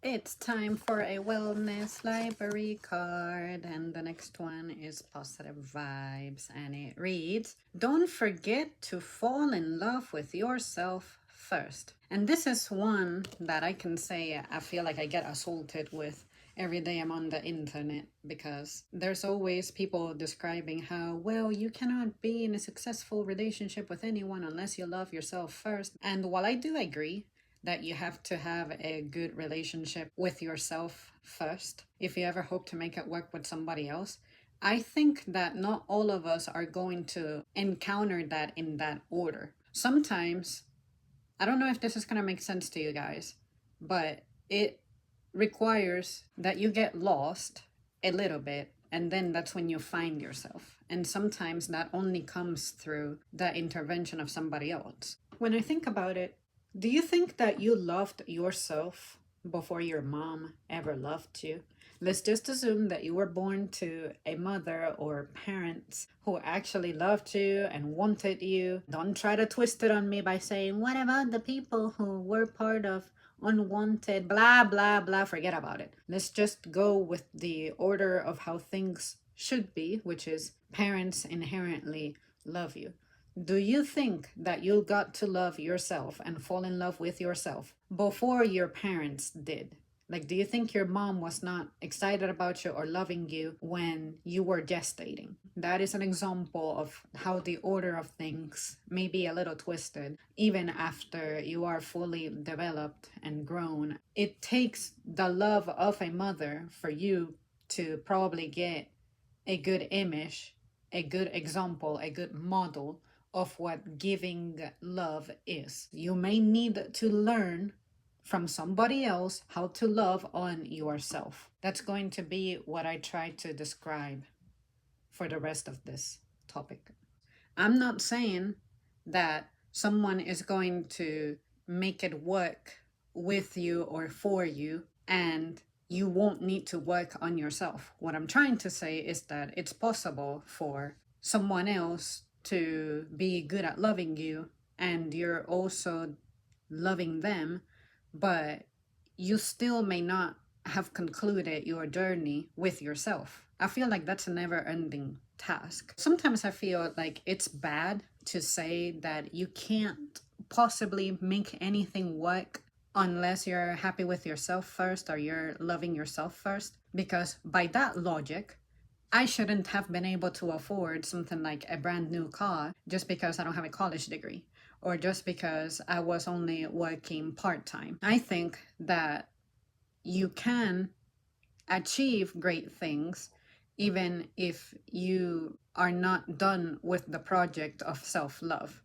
It's time for a wellness library card, and the next one is positive vibes, and it reads, "Don't forget to fall in love with yourself first." And this is one that I can say I feel like I get assaulted with every day I'm on the internet, because there's always people describing how, well, you cannot be in a successful relationship with anyone unless you love yourself first. And while I do agree that you have to have a good relationship with yourself first if you ever hope to make it work with somebody else, I think that not all of us are going to encounter that in that order. Sometimes, I don't know if this is going to make sense to you guys, but it requires that you get lost a little bit, and then that's when you find yourself. And sometimes that only comes through the intervention of somebody else. When I think about it, do you think that you loved yourself before your mom ever loved you? Let's just assume that you were born to a mother or parents who actually loved you and wanted you. Don't try to twist it on me by saying, what about the people who were part of unwanted, blah, blah, blah. Forget about it. Let's just go with the order of how things should be, which is parents inherently love you. Do you think that you got to love yourself and fall in love with yourself before your parents did? Like, do you think your mom was not excited about you or loving you when you were gestating? That is an example of how the order of things may be a little twisted, even after you are fully developed and grown. It takes the love of a mother for you to probably get a good image, a good example, a good model of what giving love is. You may need to learn from somebody else how to love on yourself. That's going to be what I try to describe for the rest of this topic. I'm not saying that someone is going to make it work with you or for you and you won't need to work on yourself. What I'm trying to say is that it's possible for someone else to be good at loving you and you're also loving them, but you still may not have concluded your journey with yourself. I feel like that's a never ending task. Sometimes I feel like it's bad to say that you can't possibly make anything work unless you're happy with yourself first or you're loving yourself first, because by that logic, I shouldn't have been able to afford something like a brand new car just because I don't have a college degree or just because I was only working part time. I think that you can achieve great things even if you are not done with the project of self love.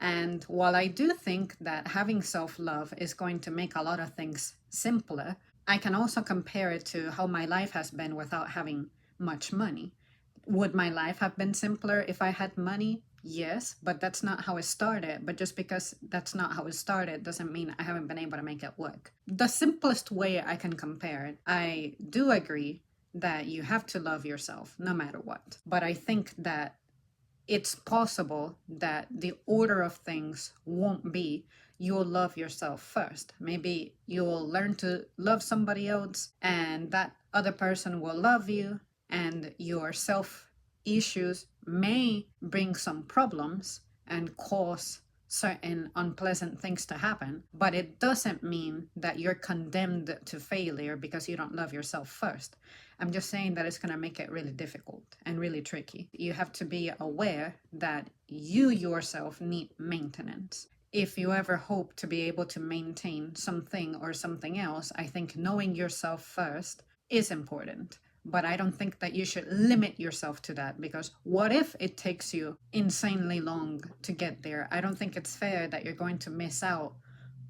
And while I do think that having self love is going to make a lot of things simpler, I can also compare it to how my life has been without having much money. Would my life have been simpler if I had money? Yes, but that's not how it started. But just because that's not how it started doesn't mean I haven't been able to make it work. The simplest way I can compare it, I do agree that you have to love yourself no matter what. But I think that it's possible that the order of things won't be you'll love yourself first. Maybe you'll learn to love somebody else, and that other person will love you, and your self issues may bring some problems and cause certain unpleasant things to happen, but it doesn't mean that you're condemned to failure because you don't love yourself first. I'm just saying that it's going to make it really difficult and really tricky. You have to be aware that you yourself need maintenance. If you ever hope to be able to maintain something or something else, I think knowing yourself first is important. But I don't think that you should limit yourself to that, because what if it takes you insanely long to get there? I don't think it's fair that you're going to miss out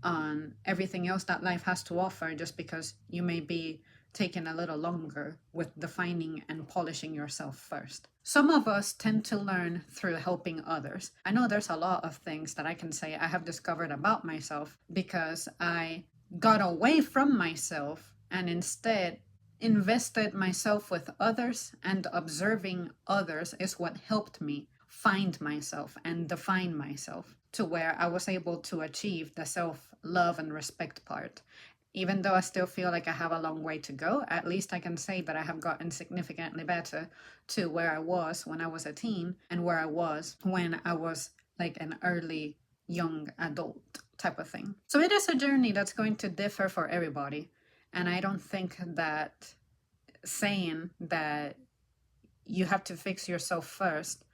on everything else that life has to offer just because you may be taking a little longer with defining and polishing yourself first. Some of us tend to learn through helping others. I know there's a lot of things that I can say I have discovered about myself because I got away from myself and instead invested myself with others, and observing others is what helped me find myself and define myself to where I was able to achieve the self love and respect part. Even though I still feel like I have a long way to go, at least I can say that I have gotten significantly better to where I was when I was a teen and where I was when I was like an early young adult type of thing. So it is a journey that's going to differ for everybody. And I don't think that saying that you have to fix yourself first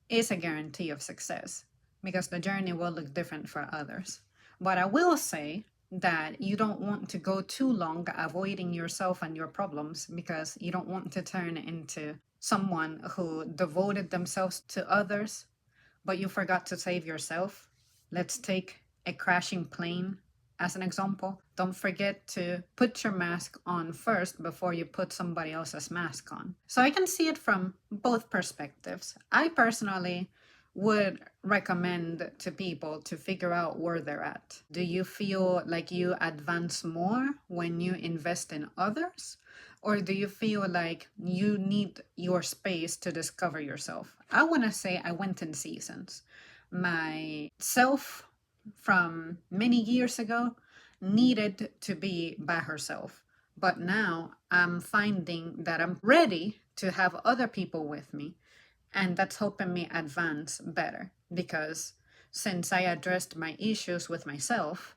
is a guarantee of success, because the journey will look different for others. But I will say that you don't want to go too long avoiding yourself and your problems, because you don't want to turn into someone who devoted themselves to others, but you forgot to save yourself. Let's take a crashing plane as an example. Don't forget to put your mask on first before you put somebody else's mask on. So I can see it from both perspectives. I personally would recommend to people to figure out where they're at. Do you feel like you advance more when you invest in others? Or do you feel like you need your space to discover yourself? I want to say I went in seasons. My self from many years ago needed to be by herself. But now I'm finding that I'm ready to have other people with me. And that's helping me advance better, because since I addressed my issues with myself,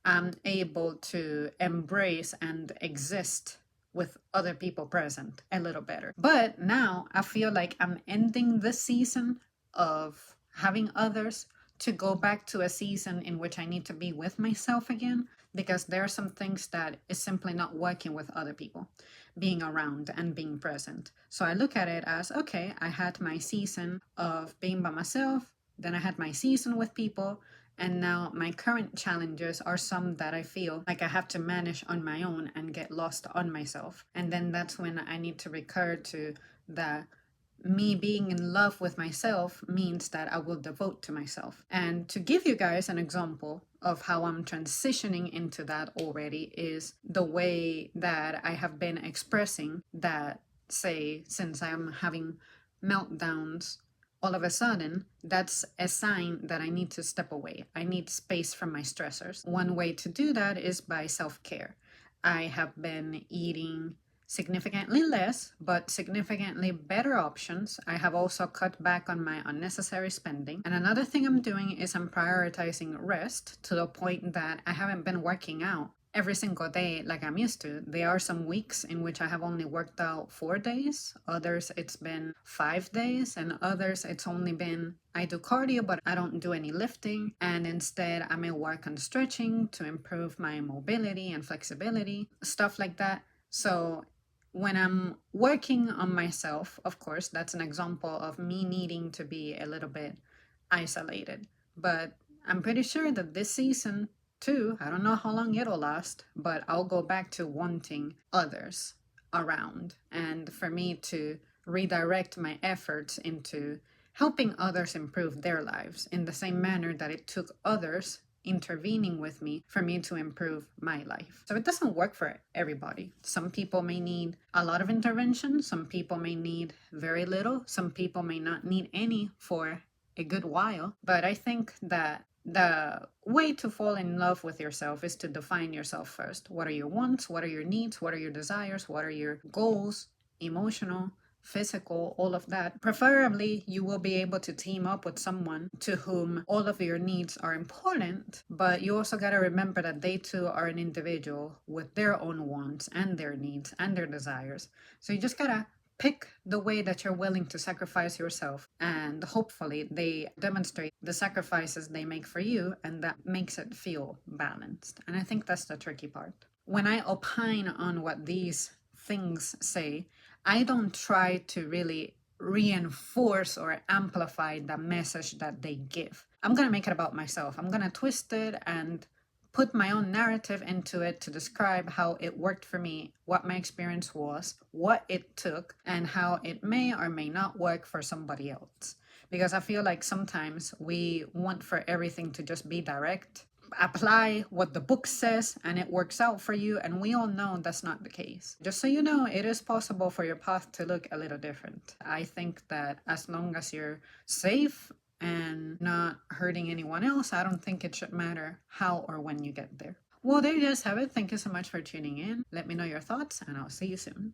I'm able to embrace and exist with other people present a little better. But now I feel like I'm ending the season of having others to go back to a season in which I need to be with myself again, because there are some things that is simply not working with other people, being around and being present. So I look at it as, okay, I had my season of being by myself, then I had my season with people, and now my current challenges are some that I feel like I have to manage on my own and get lost on myself. And then that's when I need to recur to the me being in love with myself means that I will devote to myself. And to give you guys an example of how I'm transitioning into that already is the way that I have been expressing that, say, since I'm having meltdowns all of a sudden, that's a sign that I need to step away. I need space from my stressors. One way to do that is by self-care. I have been eating significantly less, but significantly better options. I have also cut back on my unnecessary spending. And another thing I'm doing is I'm prioritizing rest to the point that I haven't been working out every single day like I'm used to. There are some weeks in which I have only worked out 4 days, others it's been 5 days, and others it's only been I do cardio but I don't do any lifting, and instead I may work on stretching to improve my mobility and flexibility, stuff like that. So when I'm working on myself, of course, that's an example of me needing to be a little bit isolated. But I'm pretty sure that this season, too, I don't know how long it'll last, but I'll go back to wanting others around. And for me to redirect my efforts into helping others improve their lives in the same manner that it took others intervening with me for me to improve my life. So it doesn't work for everybody. Some people may need a lot of intervention, some people may need very little, some people may not need any for a good while. But I think that the way to fall in love with yourself is to define yourself first. What are your wants? What are your needs? What are your desires? What are your goals? Emotional, physical, all of that. Preferably, you will be able to team up with someone to whom all of your needs are important, but you also got to remember that they too are an individual with their own wants and their needs and their desires. So you just got to pick the way that you're willing to sacrifice yourself, and hopefully they demonstrate the sacrifices they make for you, and that makes it feel balanced. And I think that's the tricky part. When I opine on what these things say, I don't try to really reinforce or amplify the message that they give. I'm going to make it about myself. I'm going to twist it and put my own narrative into it to describe how it worked for me, what my experience was, what it took, and how it may or may not work for somebody else. Because I feel like sometimes we want for everything to just be direct, apply what the book says, and it works out for you, and we all know that's not the case. Just so you know, it is possible for your path to look a little different. I think that as long as you're safe and not hurting anyone else, I don't think it should matter how or when you get there. Well, there you guys have it. Thank you so much for tuning in. Let me know your thoughts, and I'll see you soon.